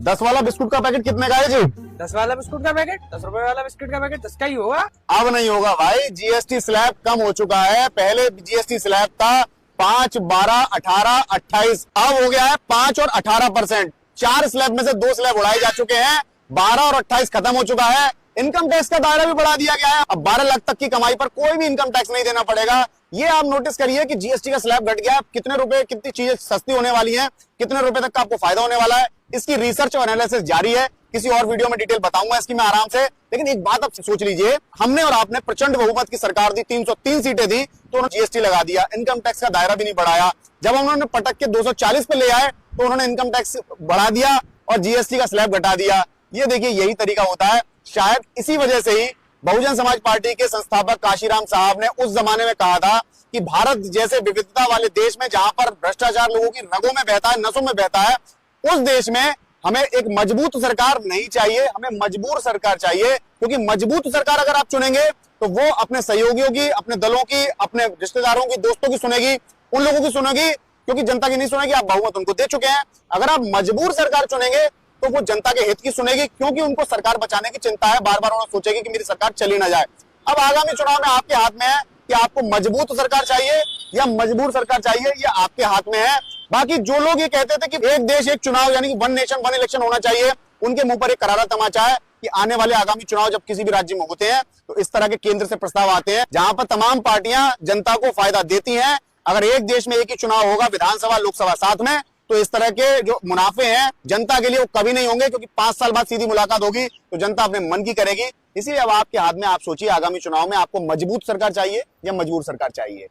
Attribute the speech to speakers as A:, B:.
A: 10 वाला बिस्कुट का पैकेट कितने का है जी?
B: 10 वाला बिस्कुट का पैकेट, 10 रुपए वाला बिस्कुट का पैकेट 10 का ही होगा।
A: अब नहीं होगा भाई, जीएसटी स्लैब कम हो चुका है। पहले जीएसटी स्लैब था 5, 12, 18, 28, अब हो गया है 5 और 18%। 4 स्लैब में से 2 स्लैब उड़ाए जा चुके हैं, 12 और 28 खत्म हो चुका है। इनकम टैक्स का दायरा भी बढ़ा दिया गया है। अब 12 लाख तक की कमाई पर कोई भी इनकम टैक्स नहीं देना पड़ेगा। ये आप नोटिस करिए कि जीएसटी का स्लैब घट गया। कितने रुपए, कितनी चीजें सस्ती होने वाली हैं, कितने रुपए तक का आपको फायदा होने वाला है, इसकी रिसर्च और एनालिसिस जारी है। किसी और वीडियो में डिटेल बताऊंगा इसकी मैं आराम से। लेकिन एक बात आप सोच लीजिए, हमने और आपने प्रचंड बहुमत की सरकार दी, 303 सीटें दी, तो उन्होंने जीएसटी लगा दिया, इनकम टैक्स का दायरा भी नहीं बढ़ाया। जब उन्होंने पटक के 240 पे ले आए तो उन्होंने इनकम टैक्स बढ़ा दिया और जीएसटी का स्लैब घटा दिया। ये देखिए, यही तरीका होता है। शायद इसी वजह से ही बहुजन समाज पार्टी के संस्थापक काशीराम साहब ने उस जमाने में कहा था कि भारत जैसे विविधता वाले देश में, जहां पर भ्रष्टाचार लोगों की रगों में बहता है, नसों में बहता है, उस देश में हमें एक मजबूत सरकार नहीं चाहिए, हमें मजबूर सरकार चाहिए। क्योंकि मजबूत सरकार अगर आप चुनेंगे तो वो अपने सहयोगियों की, अपने दलों की, अपने रिश्तेदारों की, दोस्तों की सुनेगी, उन लोगों की सुनेगी, क्योंकि जनता की नहीं सुनेगी। आप बहुमत उनको दे चुके हैं। अगर आप मजबूर सरकार चुनेंगे तो वो जनता के हित की सुनेगी, क्योंकि उनको सरकार बचाने की चिंता है। बार बार उन्होंने सोचेगी कि मेरी सरकार चली ना जाए। अब आगामी चुनाव में आपके हाथ में है कि आपको मजबूत सरकार चाहिए या मजबूर सरकार चाहिए, ये आपके हाथ में है। बाकी जो लोग ये कहते थे कि एक देश एक चुनाव, यानी कि 1 नेशन 1 इलेक्शन होना चाहिए, उनके मुंह पर एक करारा तमाचा है कि आने वाले आगामी चुनाव जब किसी भी राज्य में होते हैं तो इस तरह के केंद्र से प्रस्ताव आते हैं जहां पर तमाम पार्टियां जनता को फायदा देती हैं। अगर एक देश में एक ही चुनाव होगा, विधानसभा लोकसभा साथ में, तो इस तरह के जो मुनाफे हैं जनता के लिए वो कभी नहीं होंगे, क्योंकि 5 साल बाद सीधी मुलाकात होगी तो जनता अपने मन की करेगी। इसीलिए अब आपके हाथ में, आप सोचिए आगामी चुनाव में आपको मजबूत सरकार चाहिए या मजबूर सरकार चाहिए।